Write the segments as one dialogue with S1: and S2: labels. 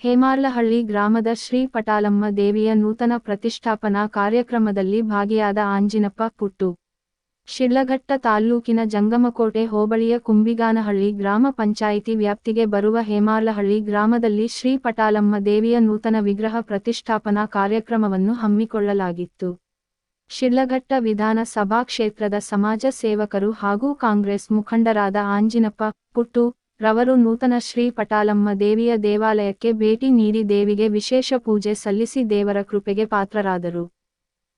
S1: ಹೇಮಾರ್ಲಹಳ್ಳಿ ಗ್ರಾಮದ ಶ್ರೀ ಪಟಾಲಮ್ಮ ದೇವಿಯ ನೂತನ ಪ್ರತಿಷ್ಠಾಪನಾ ಕಾರ್ಯಕ್ರಮದಲ್ಲಿ ಭಾಗಿಯಾದ ಆಂಜಿನಪ್ಪ ಪುಟ್ಟು. ಶಿಡ್ಲಘಟ್ಟ ತಾಲ್ಲೂಕಿನ ಜಂಗಮಕೋಟೆ ಹೋಬಳಿಯ ಕುಂಬಿಗಾನಹಳ್ಳಿ ಗ್ರಾಮ ಪಂಚಾಯಿತಿ ವ್ಯಾಪ್ತಿಗೆ ಬರುವ ಹೇಮಾರ್ಲಹಳ್ಳಿ ಗ್ರಾಮದಲ್ಲಿ ಶ್ರೀ ಪಟಾಲಮ್ಮ ದೇವಿಯ ನೂತನ ವಿಗ್ರಹ ಪ್ರತಿಷ್ಠಾಪನಾ ಕಾರ್ಯಕ್ರಮವನ್ನು ಹಮ್ಮಿಕೊಳ್ಳಲಾಗಿತ್ತು. ಶಿಡ್ಲಘಟ್ಟ ವಿಧಾನ ಸಭಾ ಕ್ಷೇತ್ರದ ಸಮಾಜ ಸೇವಕರು ಹಾಗೂ ಕಾಂಗ್ರೆಸ್ ಮುಖಂಡರಾದ ಆಂಜಿನಪ್ಪ ಪುಟ್ಟು ರವರು ನೂತನ ಶ್ರೀ ಪಟಾಲಮ್ಮ ದೇವಿಯ ದೇವಾಲಯಕ್ಕೆ ಭೇಟಿ ನೀಡಿ ದೇವಿಗೆ ವಿಶೇಷ ಪೂಜೆ ಸಲ್ಲಿಸಿ ದೇವರ ಕೃಪೆಗೆ ಪಾತ್ರರಾದರು.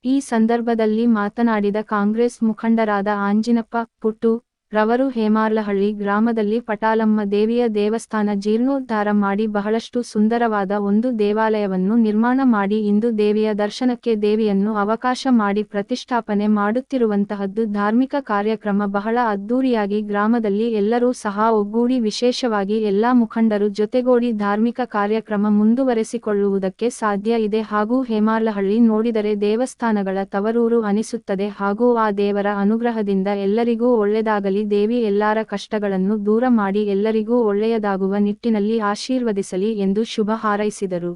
S1: ಈ ಸಂದರ್ಭದಲ್ಲಿ ಮಾತನಾಡಿದ ಕಾಂಗ್ರೆಸ್ ಮುಖಂಡರಾದ ಆಂಜಿನಪ್ಪ ಪುಟ್ಟು ರವರು ಹೇಮಾರ್ಲಹಳ್ಳಿ ಗ್ರಾಮದಲ್ಲಿ ಪಟಾಲಮ್ಮ ದೇವಿಯ ದೇವಸ್ಥಾನ ಜೀರ್ಣೋದ್ಧಾರ ಮಾಡಿ ಬಹಳಷ್ಟು ಸುಂದರವಾದ ಒಂದು ದೇವಾಲಯವನ್ನು ನಿರ್ಮಾಣ ಮಾಡಿ ಇಂದು ದೇವಿಯ ದರ್ಶನಕ್ಕೆ ದೇವಿಯನ್ನು ಅವಕಾಶ ಮಾಡಿ ಪ್ರತಿಷ್ಠಾಪನೆ ಮಾಡುತ್ತಿರುವಂತಹದ್ದು ಧಾರ್ಮಿಕ ಕಾರ್ಯಕ್ರಮ ಬಹಳ ಅದ್ದೂರಿಯಾಗಿ ಗ್ರಾಮದಲ್ಲಿ ಎಲ್ಲರೂ ಸಹ ಒಗ್ಗೂಡಿ ವಿಶೇಷವಾಗಿ ಎಲ್ಲಾ ಮುಖಂಡರು ಜೊತೆಗೂಡಿ ಧಾರ್ಮಿಕ ಕಾರ್ಯಕ್ರಮ ಮುಂದುವರೆಸಿಕೊಳ್ಳುವುದಕ್ಕೆ ಸಾಧ್ಯ ಇದೆ ಹಾಗೂ ಹೇಮಾರ್ಲಹಳ್ಳಿ ನೋಡಿದರೆ ದೇವಸ್ಥಾನಗಳ ತವರೂರು ಅನಿಸುತ್ತದೆ ಹಾಗೂ ಆ ದೇವರ ಅನುಗ್ರಹದಿಂದ ಎಲ್ಲರಿಗೂ ಒಳ್ಳೆಯದಾಗಲಿ, ದೇವಿ ಎಲ್ಲರ ಕಷ್ಟಗಳನ್ನು ದೂರ ಮಾಡಿ ಎಲ್ಲರಿಗೂ ಒಳ್ಳೆಯದಾಗುವ ನಿಟ್ಟಿನಲ್ಲಿ ಆಶೀರ್ವದಿಸಲಿ ಎಂದು ಶುಭ ಹಾರೈಸಿದರು.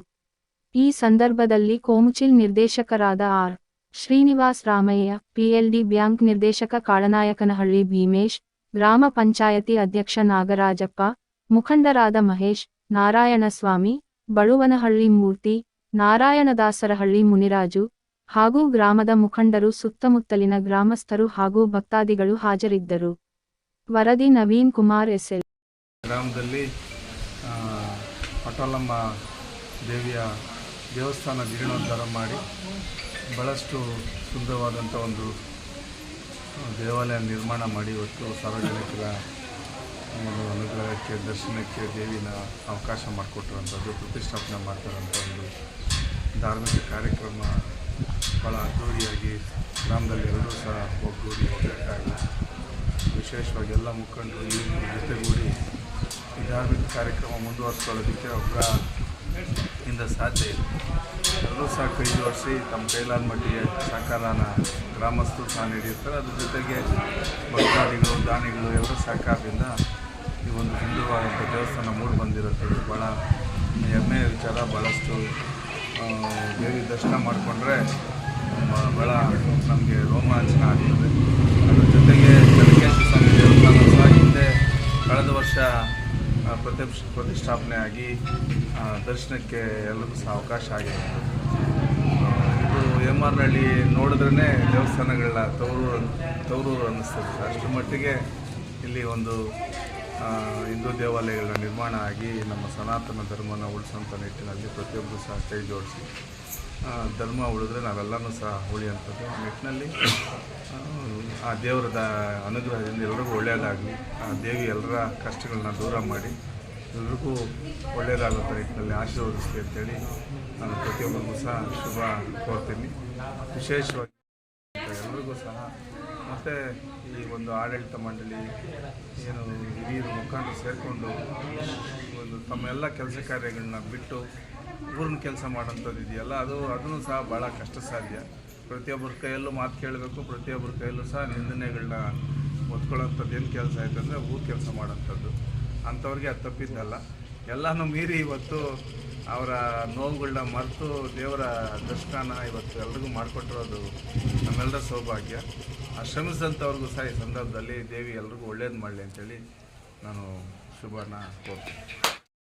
S1: ಈ ಸಂದರ್ಭದಲ್ಲಿ ಕೋಮುಚಿಲ್ ನಿರ್ದೇಶಕರಾದ R. Srinivas Ramaiah, PLD bank ನಿರ್ದೇಶಕ ಕಾಳನಾಯಕನಹಳ್ಳಿ ಭೀಮೇಶ್, ಗ್ರಾಮ ಪಂಚಾಯತಿ ಅಧ್ಯಕ್ಷ ನಾಗರಾಜಪ್ಪ, ಮುಖಂಡರಾದ ಮಹೇಶ್, ನಾರಾಯಣಸ್ವಾಮಿ, ಬಳುವನಹಳ್ಳಿ ಮೂರ್ತಿ, ನಾರಾಯಣದಾಸರಹಳ್ಳಿ ಮುನಿರಾಜು ಹಾಗೂ ಗ್ರಾಮದ ಮುಖಂಡರು ಸುತ್ತಮುತ್ತಲಿನ ಗ್ರಾಮಸ್ಥರು ಹಾಗೂ ಭಕ್ತಾದಿಗಳು ಹಾಜರಿದ್ದರು. ವರದಿ ನವೀನ್ ಕುಮಾರ್ ಎಸ್ಎಲ್.
S2: ಗ್ರಾಮದಲ್ಲಿ ಪಟಾಲಮ್ಮ ದೇವಿಯ ದೇವಸ್ಥಾನ ಜೀರ್ಣೋದ್ಧಾರ ಮಾಡಿ ಬಹಳಷ್ಟು ಸುಂದರವಾದಂಥ ಒಂದು ದೇವಾಲಯ ನಿರ್ಮಾಣ ಮಾಡಿ ಇವತ್ತು ಸಾರ್ವಜನಿಕರ ಒಂದು ಅನುಗ್ರಹಕ್ಕೆ ದರ್ಶನಕ್ಕೆ ದೇವಿನ ಅವಕಾಶ ಮಾಡಿಕೊಟ್ಟಿರುವಂಥದ್ದು, ಪ್ರತಿಷ್ಠಾಪನೆ ಮಾಡ್ತಾರಂಥ ಒಂದು ಧಾರ್ಮಿಕ ಕಾರ್ಯಕ್ರಮ ಭಾಳ ಅದ್ದೂರಿಯಾಗಿ ಗ್ರಾಮದಲ್ಲಿ ಎಲ್ಲರೂ ಸಹ ಒಗ್ಗೂಡಿ ಒಗ್ಗಟ್ಟಾಗಿ ವಿಶೇಷವಾಗಿ ಎಲ್ಲ ಮುಖಂಡರು ಈ ಜೊತೆಗೂಡಿ ಈ ಧಾರ್ಮಿಕ ಕಾರ್ಯಕ್ರಮ ಮುಂದುವರಿಸ್ಕೊಳ್ಳೋದಕ್ಕೆ ಒಬ್ಬರಿಂದ ಸಾಧ್ಯ ಇದೆ. ಎಲ್ಲರೂ ಸಹ ಕೈ ಜೋಡಿಸಿ ತಮ್ಮ ಕೈಲಾದ ಮಟ್ಟಿಗೆ ಸಹಕಾರನ ಗ್ರಾಮಸ್ಥರು ಸಹ ನೀಡಿರ್ತಾರೆ. ಅದ್ರ ಜೊತೆಗೆ ಭಕ್ತಾದಿಗಳು ದಾನಿಗಳು ಎಲ್ಲರ ಸಹಕಾರದಿಂದ ಈ ಒಂದು ಸುಂದರವಾದಂಥ ದೇವಸ್ಥಾನ ಮೂಡಿ ಬಂದಿರುತ್ತೆ. ಭಾಳ ಹೆಮ್ಮೆಯ ವಿಚಾರ. ಭಾಳಷ್ಟು ದೇವಿ ದರ್ಶನ ಮಾಡಿಕೊಂಡ್ರೆ ಭಾಳ ನಮಗೆ ರೋಮಾಂಚನ ಆಗ್ತದೆ. ಅದ್ರ ಜೊತೆಗೆ ಚನ್ನಕೇಶವ ಸ್ವಾಮಿ ದೇವಸ್ಥಾನ ಸಹ ಹಿಂದೆ ಕಳೆದ ವರ್ಷ ಪ್ರತಿಷ್ಠಾಪನೆ ಆಗಿ ದರ್ಶನಕ್ಕೆ ಎಲ್ಲರಿಗೂ ಸಹ ಅವಕಾಶ ಆಗಿದೆ. ಇದು ಹೇಮಾರ್ಲಹಳ್ಳಿ ನೋಡಿದ್ರೇ ದೇವಸ್ಥಾನಗಳ ತವರೂರು ಅನ್ನಿಸ್ತದೆ. ಅಷ್ಟರ ಮಟ್ಟಿಗೆ ಇಲ್ಲಿ ಒಂದು ಹಿಂದೂ ದೇವಾಲಯಗಳ ನಿರ್ಮಾಣ ಆಗಿ ನಮ್ಮ ಸನಾತನ ಧರ್ಮನ ಉಳಿಸೋಂಥ ನಿಟ್ಟಿನಲ್ಲಿ ಪ್ರತಿಯೊಬ್ಬರು ಸಹ ಕೈ ಜೋಡಿಸಿ ಧರ್ಮ ಉಳಿದ್ರೆ ನಾವೆಲ್ಲನೂ ಸಹ ಉಳಿಯುವಂಥದ್ದು. ಆ ನಿಟ್ಟಿನಲ್ಲಿ ಆ ದೇವರದ ಅನುಗ್ರಹದಿಂದ ಎಲ್ಲರಿಗೂ ಒಳ್ಳೆಯದಾಗಲಿ, ಆ ದೇವಿ ಎಲ್ಲರ ಕಷ್ಟಗಳನ್ನ ದೂರ ಮಾಡಿ ಎಲ್ರಿಗೂ ಒಳ್ಳೆಯದಾಗುವಂಥ ನಿಟ್ಟಿನಲ್ಲಿ ಆಶೀರ್ವದಿಸ್ಲಿ ಅಂತೇಳಿ ನಾನು ಪ್ರತಿಯೊಬ್ಬರಿಗೂ ಸಹ ಶುಭ ಕೋರ್ತೀನಿ. ವಿಶೇಷವಾಗಿ ಎಲ್ಲರಿಗೂ ಸಹ ಮತ್ತು ಈ ಒಂದು ಆಡಳಿತ ಮಂಡಳಿ ಏನು ಹಿರಿಯರು ಮುಖಂಡರು ಸೇರಿಕೊಂಡು ಒಂದು ತಮ್ಮ ಎಲ್ಲ ಕೆಲಸ ಕಾರ್ಯಗಳನ್ನ ಬಿಟ್ಟು ಊರಿನ ಕೆಲಸ ಮಾಡೋಂಥದ್ದು ಇದೆಯಲ್ಲ, ಅದನ್ನು ಸಹ ಭಾಳ ಕಷ್ಟ ಸಾಧ್ಯ. ಪ್ರತಿಯೊಬ್ಬರ ಕೈಯಲ್ಲೂ ಮಾತು ಕೇಳಬೇಕು, ಪ್ರತಿಯೊಬ್ಬರ ಕೈಯಲ್ಲೂ ಸಹ ನಿಂದನೆಗಳನ್ನ ಒತ್ಕೊಳ್ಳೋಂಥದ್ದು ಏನು ಕೆಲಸ ಆಯ್ತಂದರೆ ಊರು ಕೆಲಸ ಮಾಡೋಂಥದ್ದು. ಅಂಥವ್ರಿಗೆ ಅದು ತಪ್ಪಿದ್ದಲ್ಲ. ಎಲ್ಲನೂ ಮೀರಿ ಇವತ್ತು ಅವರ ನೋವುಗಳನ್ನ ಮರೆತು ದೇವರ ದರ್ಶನ ಇವತ್ತು ಎಲ್ರಿಗೂ ಮಾಡಿಕೊಟ್ಟಿರೋದು ನಮ್ಮೆಲ್ಲರ ಸೌಭಾಗ್ಯ. ಆ ಶ್ರಮಿಸಿದಂಥವ್ರಿಗೂ ಸಹ ಈ ಸಂದರ್ಭದಲ್ಲಿ ದೇವಿ ಎಲ್ರಿಗೂ ಒಳ್ಳೇದು ಮಾಡಲಿ ಅಂತೇಳಿ ನಾನು ಶುಭನ ಕೋರ್ತೀನಿ.